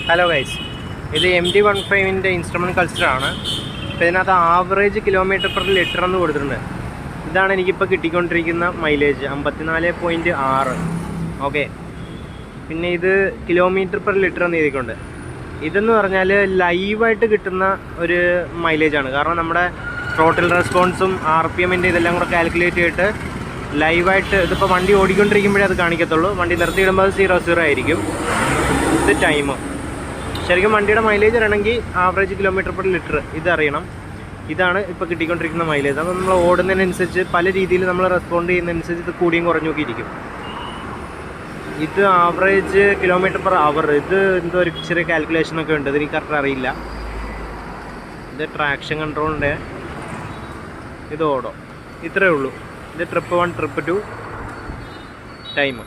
Hello guys, ഇത് MT15-ൻ്റെ instrument കൾച്ചറാണ്. അപ്പോൾ ഇതിനകത്ത് ആവറേജ് കിലോമീറ്റർ പെർ ലിറ്റർ എന്ന് കൊടുത്തിട്ടുണ്ട്. ഇതാണ് എനിക്കിപ്പോൾ കിട്ടിക്കൊണ്ടിരിക്കുന്ന മൈലേജ് 54.6. ഓക്കെ, പിന്നെ ഇത് കിലോമീറ്റർ പെർ ലിറ്റർ എന്ന് എഴുതിക്കൊണ്ട്. ഇതെന്ന് പറഞ്ഞാൽ ലൈവായിട്ട് കിട്ടുന്ന ഒരു മൈലേജാണ്. കാരണം നമ്മുടെ ടോട്ടൽ റെസ്പോൺസും RPM-ൻ്റെ ഇതെല്ലാം കൂടെ കാൽക്കുലേറ്റ് ചെയ്തിട്ട് ലൈവായിട്ട് ഇതിപ്പോൾ വണ്ടി ഓടിക്കൊണ്ടിരിക്കുമ്പോഴേ അത് കാണിക്കത്തുള്ളൂ. വണ്ടി നിർത്തിയിടുമ്പോൾ അത് 0 ആയിരിക്കും. ഇത് ടൈം. ശരിക്കും വണ്ടിയുടെ മൈലേജ് അറിയണമെങ്കിൽ ആവറേജ് കിലോമീറ്റർ പെർ ലിറ്റർ ഇതറിയണം. ഇതാണ് ഇപ്പോൾ കിട്ടിക്കൊണ്ടിരിക്കുന്ന മൈലേജ്. അപ്പോൾ നമ്മൾ ഓടുന്നതിനനുസരിച്ച് പല രീതിയിൽ നമ്മൾ റെസ്പോണ്ട് ചെയ്യുന്നതനുസരിച്ച് ഇത് കൂടിയും കുറഞ്ഞൊക്കെ ഇരിക്കും. ഇത് ആവറേജ് കിലോമീറ്റർ പെർ അവർ. ഇത് എന്തോ ഒരു ചെറിയ കാൽക്കുലേഷനൊക്കെ ഉണ്ട്, ഇതെനിക്ക് കറക്റ്റ് അറിയില്ല. ഇത് ട്രാക്ഷൻ കൺട്രോളിൻ്റെ ഇത് ഓടോ ഇത്രയേ ഉള്ളൂ. ഇത് ട്രിപ്പ് 1 ട്രിപ്പ് 2 ടൈം.